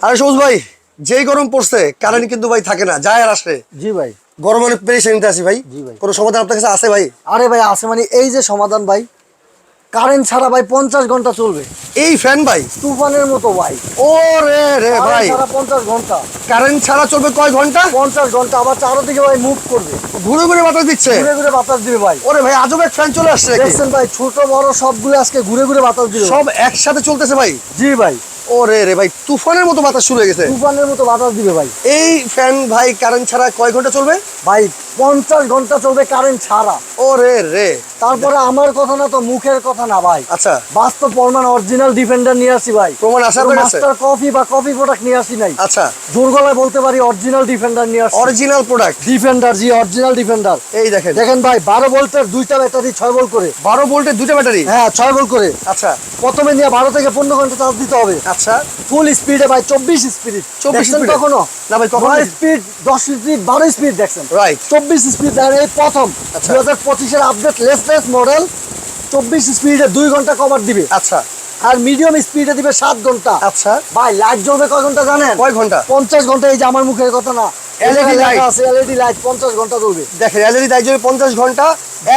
আরে সবুজ ভাই, যেই গরম পড়ছে কারেন্ট কিন্তু ভাই থাকে না, যায় আর আসে। জি ভাই। গরম অনেক পেরেশানিতে আছি ভাই। জি ভাই। কোনো সমাধান আপনার কাছে আছে ভাই? আরে ভাই আছে, মানে এই যে সমাধান ভাই, কারেন্ট ছাড়া ভাই 50 ঘন্টা চলবে। এই ফ্যান ভাই তুফানের মতো ভাই। ও রে রে ভাই, কারেন্ট ছাড়া 50 ঘন্টা। কারেন্ট ছাড়া চলবে কয় ঘন্টা? 50 ঘন্টা, আবার চারদিকে ভাই মুভ করবে, ঘুরে ঘুরে বাতাস দিচ্ছে। ঘুরে ঘুরে বাতাস দিবে ভাই। ওরে ভাই, আজব এক ফ্যান চলে আসছে নাকি? দেখছেন ভাই, ছোট বড় সবগুলো আজকে ঘুরে ঘুরে বাতাস দিবে। সব একসাথে চলতেছে ভাই। জি ভাই। ওরে রে ভাই, তুফানের মতো বাতাস শুরু হয়ে গেছে। তুফানের মতো বাতাস দিবে ভাই। এই ফ্যান ভাই কারেন্ট ছাড়া কয় ঘন্টা চলবে? ভাই 50 ঘন্টা চলবে কারেন্ট ছাড়া। ওরে রে। তারপরে আমার কথা না তো, মুখের কথা না ভাই, আচ্ছা, বাস্তব প্রমাণ অরিজিনাল ডিফেন্ডার নিয়ে আসি ভাই। প্রমাণ আছে আপনার কাছে? মাস্টার কফি বা কফি প্রোডাক্ট নিয়ে আসি নাই। আচ্ছা, জোর গলায় বলতে পারি অরিজিনাল ডিফেন্ডার নিয়ে আসি। অরিজিনাল প্রোডাক্ট ডিফেন্ডার, জি অরিজিনাল ডিফেন্ডার। এই দেখেন। দেখেন ভাই, 12 ভোল্টের দুইটা ব্যাটারি, 6 ভোল্ট করে। 12 ভোল্টের দুটো ব্যাটারি? হ্যাঁ 6 ভোল্ট করে। আচ্ছা প্রথমে নিয়ে 12 থেকে 15 ঘন্টা চার্জ দিতে হবে। আচ্ছা। ফুল স্পিডে ভাই, 24 স্পিড। 24 দেখছেন speed এ? কখনো? না ভাই, কখনো 9 স্পিড, 10 স্পিড, 12 স্পিড দেখছেন। রাইট। 24 স্পিড দেখেন, এই প্রথম আচ্ছা। 2025 এর আপডেট লেটেস্ট মডেল। 24 স্পিডে 2 ঘন্টা কভার দিবে। আচ্ছা আর মিডিয়াম স্পিডে দিবে 7 ঘন্টা। আচ্ছা। ভাই লাইট জ্বলবে কয় ঘন্টা জানেন? কয় ঘন্টা? 50 ঘন্টা। এই যে আমার মুখের কথা না, LED লাইট আছে, এলইডি লাইট 50 ঘন্টা জ্বলবে। দেখেন, এলইডি লাইট জ্বলবে 50 ঘন্টা,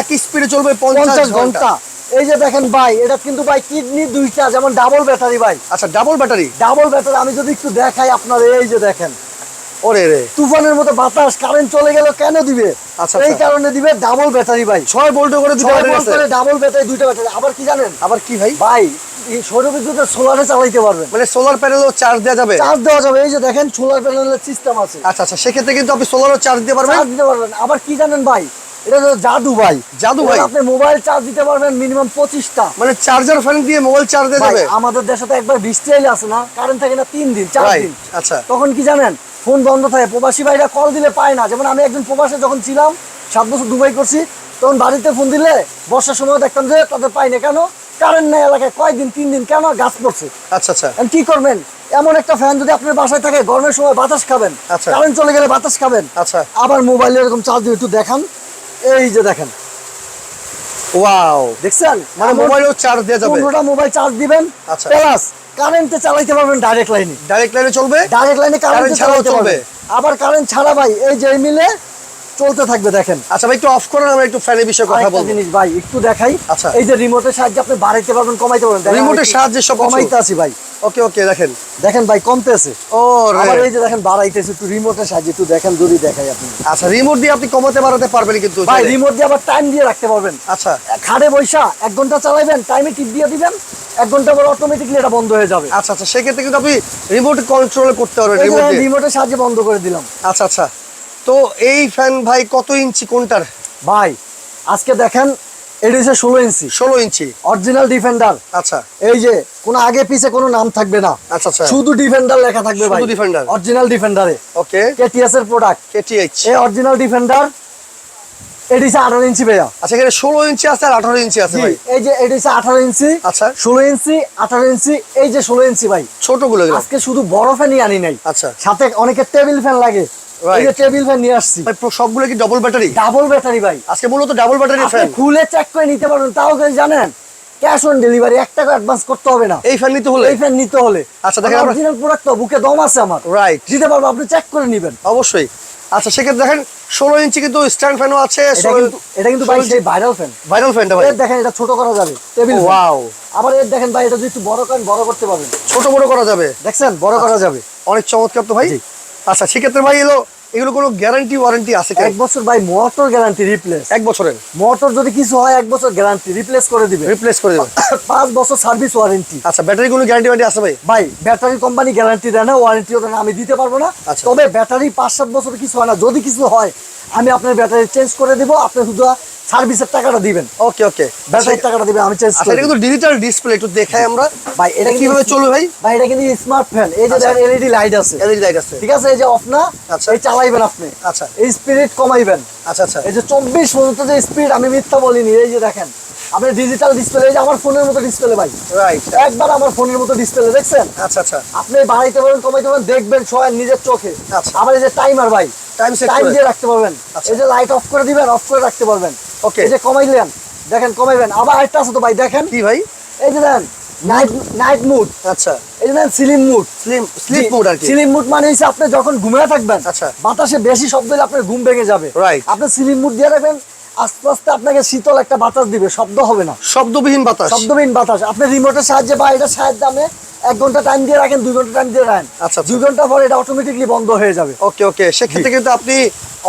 এক স্পিডে চলবে 50 ঘন্টা। এই যে দেখেন ভাই, এটা কিন্তু ভাই কিডনি দুইটা, যেমন ডাবল ব্যাটারি ভাই। আচ্ছা, ডাবল ব্যাটারি। ডাবল ব্যাটারি আমি যদি একটু দেখাই আপনার, এই যে দেখেন ওরে রে, তুফানের মতো বাতাস। কারেন্ট চলে গেল কেন দিবে? আচ্ছা, এই আচ্ছা। কারণে দিবে, ডাবল ব্যাটারি ভাই। 6 ভোল্ট করে দুটো ব্যাটারি আছে। ডাবল ব্যাটারি, দুইটা ব্যাটারি। আবার কি জানেন আবার কি ভাই? ভাই, এই সৌর বিদ্যুতের সোলারে চালাইতে পারবেন। মানে সোলার প্যানেলও চার্জ দেওয়া যাবে? চার্জ দেওয়া যাবে। এই যে দেখেন সোলার প্যানেলের সিস্টেম আছে। আচ্ছা আচ্ছা, সেক্ষেত্রে কিন্তু আপনি সোলারও চার্জ দিতে পারবেন। চার্জ দিতে পারবেন। আবার কি জানেন ভাই, এটা হলো জাদু ভাই। জাদু ভাই? আপনি মোবাইল চার্জ দিতে পারবেন মিনিমাম 25টা। মানে চার্জার ফ্যান দিয়ে মোবাইল চার্জ দেওয়া ভাই যাবে? আমাদের দেশে তো একবার বৃষ্টি এলে আসে না, কারেন্ট থাকে না 3 দিন 4 রাইট। দিন। আচ্ছা তখন কি জানেন, ফোন বন্ধ থাকে, প্রবাসী ভাইরা কল দিলে পায় না। যেমন আমি একজন প্রবাসে যখন ছিলাম, 7 বছর দুবাই করছি, তখন বাড়িতে ফোন দিলে বর্ষার সময় দেখতাম যে তাদের পাই না। কেন? কারেন্ট নাই এলাকায়, কয়েকদিন 3 দিন। কেন? গাছ পড়ছে। আচ্ছা আচ্ছা এখন কি করবেন? এমন একটা ফ্যান যদি আপনার বাসায় থাকে, গরমের সময় বাতাস খাবেন, আচ্ছা। কারেন্ট চলে গেলে বাতাস খাবেন। আচ্ছা। আবার মোবাইলে এরকম চার্জ দিয়ে একটু দেখান, এই যে দেখেন, ওয়াও, দেখছেন? মানে মোবাইলও চার্জ দেওয়া যাবে? 15টা মোবাইল চার্জ দিবেন, আচ্ছা। প্লাস কারেন্টে চালাইতে পারবেন ডাইরেক্ট লাইনে। ডাইরেক্ট লাইনে চলবে? ডাইরেক্ট লাইনে কারেন্ট কারেন্ট ছাড়াও চালাতে চলবে? পারবে। আবার কারেন্ট ছাড়া ভাই, এই যে মিলে চলতে থাকবে। দেখেন আচ্ছা ভাই, একটু অফ করেন, আমরা একটু ফ্যানের বিষয়ে কথা আরেকটা বলবো। জিনিস ভাই একটু দেখাই। আচ্ছা। এই যে রিমোটের সাহায্যে আপনি বাড়াইতে পারবেন, কমাইতে পারবেন। দেখেন রিমোটের আমি একটু সাহায্যে সব কিছু? কমাইতে আছি ভাই। ওকে ওকে, দেখেন দেখেন ভাই কমতেছে। ও আবার রে। এই যে দেখেন বাড়াইতেছে, একটু রিমোটের সাহায্যে একটু দেখেন, যদি দেখাই আপনি। আচ্ছা, রিমোট দিয়ে আপনি কমাতে বাড়াতে পারবেন কিন্তু ভাই চাইলে? রিমোট দিয়ে আবার টাইম দিয়ে রাখতে পারবেন। আচ্ছা খাড়ে বৈশা 1 ঘন্টা চালাইবেন, টাইমে টিপ দিয়ে দিবেন, 1 ঘন্টা পর অটোমেটিকলি এটা বন্ধ হয়ে যাবে। আচ্ছা আচ্ছা, সেক্ষেত্রে কিন্তু আপনি রিমোট কন্ট্রোল করতে পারবেন এই যে রিমোট দিয়ে। রিমোটের সাহায্যে বন্ধ করে দিলাম। আচ্ছা আচ্ছা, তো এই ফ্যান ভাই কত ইঞ্চি কোনটার? ভাই আজকে দেখেন, এটা হচ্ছে 16 ইঞ্চি 16 ইঞ্চি অরিজিনাল ডিফেন্ডার। আচ্ছা এই যে কোনো আগে পিছে কোনো নাম থাকবে না, আচ্ছা আচ্ছা, শুধু ডিফেন্ডার লেখা থাকবে ভাই। শুধু ডিফেন্ডার? অরিজিনাল ডিফেন্ডারে, ওকে। কেটিএস এর প্রোডাক্ট, কেটিএইচ। এই অরিজিনাল ডিফেন্ডার। এটি হচ্ছে 18 ইঞ্চি ভাইয়া। আচ্ছা, এখানে 16 ইঞ্চি আছে আর 18 ইঞ্চি আছে ভাই? এই যে এটি হচ্ছে 18 ইঞ্চি, আচ্ছা। 16 ইঞ্চি, 18 ইঞ্চি। এই যে 16 ইঞ্চি ভাই, ছোটগুলো এগুলো? আজকে শুধু বড় ফ্যানই আনি নাই, আচ্ছা। সাথে অনেকে টেবিল ফ্যান লাগে, এই যে টেবিল ফ্যান নিয়ে আসছি। ভাই সবগুলো কি ডাবল ব্যাটারি? ডাবল ব্যাটারি ভাই। আজকে মূলত ডাবল ব্যাটারি আপনি ফ্যান। খুলে চেক করে নিতে পারবেন, তাও কি জানেন? ক্যাশ অন ডেলিভারি, 1 টাকা অ্যাডভান্স করতে হবে না এই ফ্যান নিতে হলে? এই ফ্যান নিতে হলে। আচ্ছা, দেখেন আমরা- অরিজিনাল প্রোডাক্ট তো, বুকে দম আছে আমার, রাইট। দিতে পারবো, আপনি চেক করে নেবেন। অবশ্যই। আচ্ছা, সেক্ষেত্রে দেখেন 16 ইঞ্চি কিন্তু স্ট্যান্ড ফ্যানও আছে। এটা কিন্তু ভাই সেই ভাইরাল ফ্যান। ভাইরাল ফ্যানটা ভাই? এর দেখেন, এটা ছোট করা যাবে টেবিল। ওয়াও। আবার এর দেখেন ভাই, এটা যদি একটু বড় করেন, বড় করতে পারবেন। ছোট বড় করা যাবে? দেখছেন, বড় করা যাবে। অনেক চমৎকার তো ভাই। জি। আচ্ছা, সেক্ষেত্রে ভাই এগুলো কোনো গ্যারান্টি ওয়ারেন্টি আছে কি? 1 বছর ভাই মোটর গ্যারান্টি, রিপ্লেস। 1 বছরের? মোটর যদি কিছু হয় 1 বছর গ্যারান্টি, রিপ্লেস করে দিবে। রিপ্লেস করে দেবেন? 5 বছর সার্ভিস ওয়ারেন্টি। আচ্ছা, ব্যাটারি কোনো গ্যারান্টি ওয়ারেন্টি আছে ভাই? ভাই ব্যাটারি কোম্পানি গ্যারান্টি দেয় না, ওয়ারেন্টিও দেয় না, আমি দিতে পারবো না। আচ্ছা। তবে ব্যাটারি 5-7 বছর কিছু হয় না, যদি কিছু হয় আমি আপনার ব্যাটারি চেঞ্জ করে দিব, আপনি শুধু সার্ভিসের টাকাটা দিবেন। ওকে ওকে, ব্যাটারির টাকাটা দিবেন, আমি চেঞ্জ আচ্ছা। করে এটা কিন্তু ডিজিটাল ডিসপ্লে, একটু দেখাই আমরা ভাই। এটা কিভাবে চলবে ভাই? ভাই এটা কিন্তু স্মার্ট ফ্যান। এই যে আচ্ছা। দেখেন এলইডি লাইট আছে, এলইডি লাইট আছে? ঠিক আছে। এই যে অফ না, আচ্ছা। এই চালাইবেন আপনি, আচ্ছা এই স্পিড কমাইবেন। আচ্ছা আচ্ছা, এই যে 24 পর্যন্ত যে স্পিড, আমি মিথ্যা বলিনি। এই যে দেখেন আপনি ডিজিটাল ডিসপ্লে, এই যে আমার ফোনের মতো ডিসপ্লে ভাই, রাইট। একবার আমার ফোনের মতো ডিসপ্লে, দেখছেন? আচ্ছা আচ্ছা, আপনি বাড়াইতে পারবেন, কমাইতে পারবেন, দেখবেন সবাই নিজের চোখে। আচ্ছা। আবার এই যে টাইমার ভাই, টাইম সেট টাইম করে? দিয়ে রাখতে পারবেন। আচ্ছা। এই যে লাইট অফ করে দিবেন, অফ করে রাখতে পারবেন। ওকে। এই যে কমাইলেন, দেখেন কমাইবেন। আবার আরেকটা আছে তো ভাই, দেখেন কি ভাই? এই যে দেখেন নাইট নাইট মুড। আচ্ছা। এই এই যে সিলিং মুড, স্লিপ মোড আর কি। সিলিং মুড মানে হচ্ছে আপনি যখন ঘুমিয়ে থাকবেন, আচ্ছা। বাতাসে বেশি শব্দ হলে আপনার ঘুম ভেঙে যাবে, Right. আপনি সিলিং মুড দিয়ে রাখবেন, আস্তে আস্তে আপনাকে শীতল একটা বাতাস দিবে, শব্দ হবে না, শব্দবিহীন বাতাস। শব্দবিহীন বাতাস। আপনি রিমোটের সাহায্যে বা এটার সাহায্যে আপনি 1 ঘন্টা টাইম দিয়ে রাখেন, 2 ঘন্টা টাইম দিয়ে রাখেন, আচ্ছা, 2 ঘন্টা পরে এটা অটোমেটিকলি বন্ধ হয়ে যাবে। ওকে ওকে, সেক্ষেত্রে কিন্তু আপনি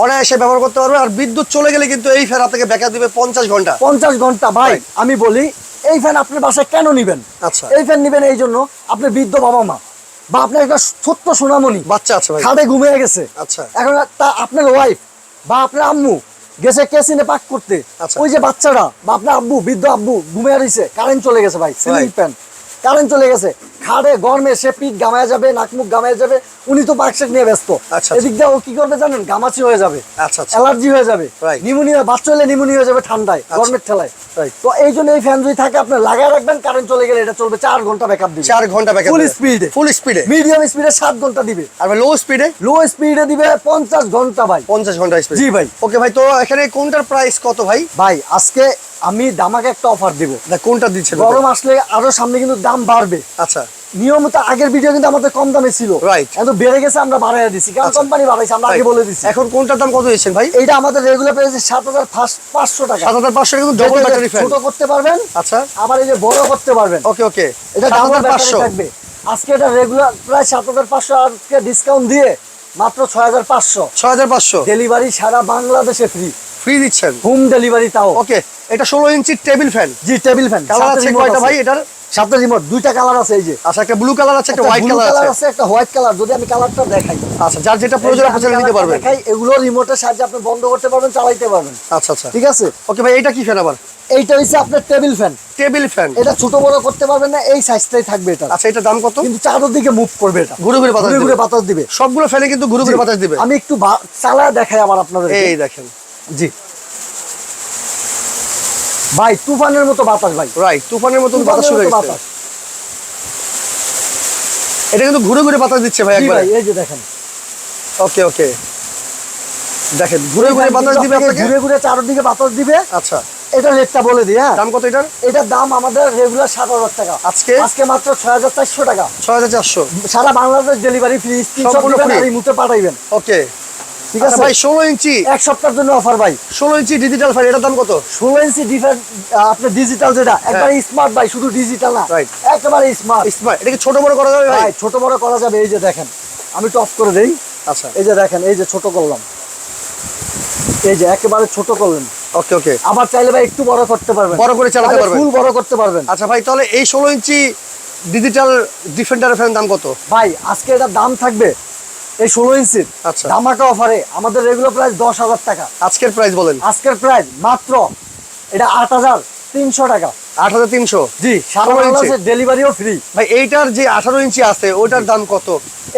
অনায়াসে ব্যবহার করতে পারবেন। আর বিদ্যুৎ চলে গেলে কিন্তু এই ফ্যান আপনাকে ব্যাকআপ দিবে 50 ঘন্টা। 50 ঘন্টা ভাই। Right. আমি বলি এই ফ্যান আপনার বাসায় কেন নিবেন? আচ্ছা। এই ফ্যান নিবেন এই জন্য, আপনি বৃদ্ধ বাবা মা বা আপনার একটা ছোট্ট সোনামণি বাচ্চা আছে ভাই। খাটে ঘুমিয়ে গেছে, আচ্ছা। এখন তা আপনার ওয়াইফ বা আপনার আম্মু গেছে কেসিনে পাক করতে, আচ্ছা। ওই যে বাচ্চারা বা আপনার আব্বু, বৃদ্ধ আব্বু ঘুমিয়ে রয়েছে, কারেন্ট চলে গেছে ভাই, সিলিং Right. ফ্যান কারেন্ট চলে গেছে, খাড়ে গরমে সে পিঠ গামায় যাবে, নাকমুখ গামায় যাবে, উনি তো পাকশেক নিয়ে ব্যস্ত, আচ্ছা। এদিক দিয়ে ও কি করবে জানেন? গামাচি হয়ে যাবে, আচ্ছা আচ্ছা। অ্যালার্জি হয়ে যাবে, Right. নিউমোনিয়া, বাচ্চা হলে নিউমোনিয়া হয়ে যাবে ঠান্ডায়, গরমের ঠেলায়। Right. তো এই জন্য এই ফ্যান যদি থাকে আপনার লাগায় রাখবেন, কারেন্ট চলে গেলে এটা চলবে 4 ঘন্টা ব্যাকআপ দিবে, 4 ঘন্টা ব্যাকআপ ফুল স্পিডে, ফুল স্পিডে। মিডিয়াম স্পিডে 7 ঘন্টা দিবে, আর লো স্পিডে লো স্পিডে দিবে 50 ঘন্টা ভাই। 50 ঘন্টা স্পিড। জি ভাই। ওকে ভাই, তো এখানে কোনটার প্রাইস কত ভাই? ভাই আজকে আমি দামাকে একটা অফার দিব, না কোনটা দিচ্ছেন? গরম আসলে আরো সামনে কিন্তু দাম বাড়বে। আচ্ছা। নিয়মিত আগের ভিডিও কিন্তু আমাদের কম দামে ছিল, Right. এখন বেড়ে গেছে, আমরা বাড়াইয়া দিছি, কারণ আচ্ছা। কোম্পানি বাড়াইছে, আমরা আগে বলে দিছি। এখন কোনটার দাম কত দিচ্ছেন ভাই? এইটা আমাদের রেগুলার প্রাইস 7500 টাকা। 7500 কিন্তু ডবল এটা ব্যাটারি ফ্যান। ছোট করতে পারবেন, আচ্ছা। আবার এই যে বড় করতে পারবেন। ওকে ওকে, এটা দাম 7500 থাকবে। আজকে এটা রেগুলার প্রায় 7500, আজকে ডিসকাউন্ট দিয়ে মাত্র 6500। 6500 ডেলিভারি সারা বাংলাদেশে ফ্রি, ফ্রি দিচ্ছেন। হোম ডেলিভারি তাও। ওকে, এটা 16 ইঞ্চি টেবিল ফ্যান। জি, টেবিল ফ্যান। কালার আছে কয়টা ভাই এটার? সাথে রিমোট, দুইটা কালার আছে এই যে। আচ্ছা, একটা ব্লু কালার আছে, একটা হোয়াইট ব্লু কালার আছে। আছে, একটা হোয়াইট কালার। যদি আমি কালারটা দেখাই, আচ্ছা, যার যেটা প্রয়োজন আপনি চাইলে নিতে পারবেন। দেখাই, এগুলো রিমোটের সাহায্যে আপনি বন্ধ করতে পারবেন, চালাইতে পারবেন। আচ্ছা আচ্ছা, ঠিক আছে। ওকে ভাই, এটা কি ফ্যান আবার? এইটা হচ্ছে আপনার টেবিল ফ্যান। Table fan. এটা ছোট বড় করতে পারবেন না, এই সাইজটাই থাকবে এটা। আচ্ছা, এটার দাম কত? কিন্তু চারদিকে মুভ করবে, এটা ঘুরে ঘুরে বাতাস ঘুরে ঘুরে দিবে। বাতাস দিবে। সবগুলো ফ্যানে কিন্তু ঘুরে ঘুরে বাতাস দিবে। আমি একটু চালায় দেখাই আবার আপনাদের। এই দেখেন। জি ভাই, তুফানের মতো বাতাস ভাই, রাইট, তুফানের মতন বাতাস তুফানের শুরু মতো হয়ে গেছে। বাতাস। এটা কিন্তু ঘুরে ঘুরে বাতাস দিচ্ছে ভাই জি একবারে। ভাই, এই যে দেখেন, ওকে ওকে, দেখেন ঘুরে ঘুরে বাতাস দিবে আপনাকে। ঘুরে ঘুরে চারদিকে বাতাস দিবে। আচ্ছা, এটা রেটটা বলে দিই। হ্যাঁ, দাম কত এটার? এটার দাম আমাদের রেগুলার 7000 টাকা, আজকে আজকে মাত্র 6400 টাকা। 6400। সারা বাংলাদেশ ডেলিভারি ফ্রি, স্ক্রিনশট সম্পূর্ণ দিবেন free। আর ইমুতে পাঠাইবেন। ওকে, ঠিক আচ্ছা আছে ভাই, 16 ইঞ্চি, এক সপ্তাহের জন্য অফার ভাই। 16 ইঞ্চি ডিজিটাল ফ্যান, এটার দাম কত? 16 ইঞ্চি ডিফারেন্ট, আপনার ডিজিটাল, যেটা একবারে স্মার্ট ভাই, শুধু ডিজিটাল না, Right. একেবারে স্মার্ট স্মার্ট। এটা কি ছোট বড় করা যাবে ভাই? ভাই। ছোট বড় করা যাবে। এই যে দেখেন, আমি একটু অফ করে দেই। আচ্ছা, এই যে দেখেন, এই যে ছোট করলাম, এই যে একেবারে ছোট করলেন। ওকে ওকে, আবার চাইলে ভাই একটু বড় করতে পারবেন, বড় করে চালাতে পারবেন। ফুল বড় করতে পারবেন। আচ্ছা ভাই, তাহলে এই 16 ইঞ্চি ডিজিটাল ডিফেন্ডার ফ্যান দাম কত? ভাই আজকে এটার দাম থাকবে, এই 16 ইঞ্চির আচ্ছা, ধামাকা অফারে আমাদের রেগুলার প্রাইস 10,000 টাকা। আজকের প্রাইস বলেন। আজকের প্রাইস মাত্র এটা 8300 টাকা। 8300। জি, সারা 16 ইঞ্চি। বাংলাদেশের ডেলিভারিও ফ্রি। ভাই এইটার যে 18 ইঞ্চি আছে ওটার দাম কত?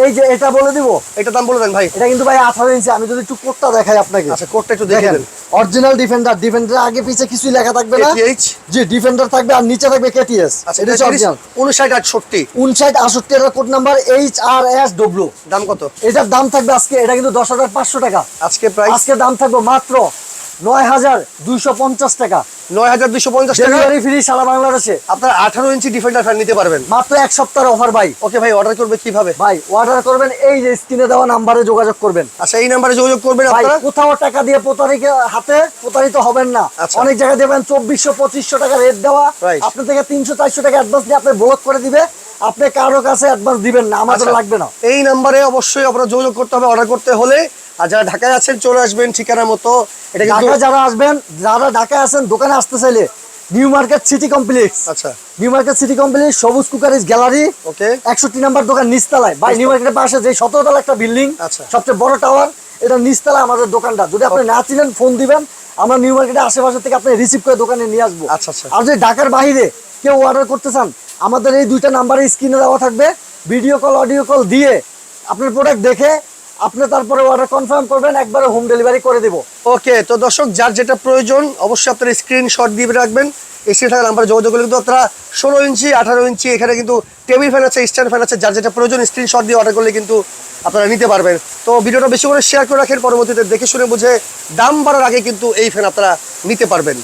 এই যে এটা বলে দিব, এটার দাম বলে দেন ভাই। এটা কিন্তু ভাই 18 ইঞ্চি। আমি যদি একটু কোডটা দেখাই আপনাকে। আচ্ছা, কোডটা একটু দেখে দেখেন, দেন। অরিজিনাল ডিফেন্ডার, ডিফেন্ডার আগে পিছে কিছুই লেখা থাকবে না। ATH। জি, ডিফেন্ডার থাকবে আর নিচে থাকবে কেটিএস। আচ্ছা, এটা হচ্ছে অরিজিনাল। 59 68। 59 68 এর কোড নাম্বার HRSW। দাম কত? এটার দাম থাকবে আজকে, এটা কিন্তু 10,500 টাকা। আজকে প্রাইস আজকে দাম থাকবে মাত্র 9250 টাকা। 9250 টাকা। ডেলিভারি ফ্রি সারা বাংলাদেশে। আপনারা 18 ইঞ্চি ডিফেন্ডার ফ্যান নিতে পারবেন মাত্র এক সপ্তাহের অফার ভাই। ওকে ভাই, অর্ডার করবে কিভাবে? ভাই অর্ডার করবেন, এই যে স্ক্রিনে দেওয়া নাম্বারে যোগাযোগ করবেন। আচ্ছা, এই নাম্বারে যোগাযোগ করবেন ভাই আপনারা। কোথাও টাকা দিয়ে হাতে প্রতারিত হবেন না। আচ্ছা। অনেক জায়গায় দেবেন 2400-2500 টাকা রেট দেওয়া, Right. আপনার থেকে 300-400 টাকা অ্যাডভান্স দিয়ে আপনি ব্লক করে দিবে। আপনি কারো কাছে অ্যাডভান্স দিবেন না, আমাদের আচ্ছা, লাগবে না। এই নাম্বারে অবশ্যই আপনারা যোগাযোগ করতে হবে অর্ডার করতে হলে। আর যারা ঢাকায় আছেন চলে আসবেন ঠিকানা মতো। এটা কিন্তু ঢাকা যারা আসবেন, যারা ঢাকায় আছেন দোকানে আসতে চাইলে নিউ মার্কেট সিটি কমপ্লেক্স, আচ্ছা, নিউ মার্কেট সিটি কমপ্লেক্স, সবুজ কুকারিজ গ্যালারি, ওকে 61 নাম্বার দোকান, নিচতলায়। ভাই নিউ মার্কেটের পাশে যে 17 তলা একটা বিল্ডিং, আচ্ছা। সবচেয়ে বড় টাওয়ার, এটা নিচতলায় আমাদের দোকানটা। যদি আপনি না চিনেন ফোন দিবেন, আমরা নিউ মার্কেটের আশেপাশে থেকে আপনি রিসিভ করে দোকানে নিয়ে আসবো। আচ্ছা আচ্ছা, আর যদি ঢাকার বাইরে কেউ অর্ডার করতে চান, আমাদের এই দুইটা নাম্বারে স্ক্রিনে দেওয়া থাকবে, ভিডিও কল অডিও কল দিয়ে আপনার প্রোডাক্ট দেখে আপনি তারপরে অর্ডার কনফার্ম করবেন, একবারে হোম ডেলিভারি করে দেব। ওকে। তো দর্শক, যার যেটা প্রয়োজন অবশ্যই আপনারা স্ক্রিনশট দিয়ে রাখবেন। স্ক্রিনে থাকা নাম্বারে যোগাযোগ করলে কিন্তু আপনারা 16 ইঞ্চি 18 ইঞ্চি এখানে কিন্তু টেবিল ফ্যান আছে, স্ট্যান্ড ফ্যান আছে, যার যেটা প্রয়োজন স্ক্রিনশট দিয়ে অর্ডার করলে কিন্তু আপনারা নিতে পারবেন। তো ভিডিওটা বেশি করে শেয়ার করে রাখেন, পরবর্তীতে দেখে শুনে বুঝে দাম বাড়ার আগে কিন্তু এই ফ্যান আপনারা নিতে পারবেন।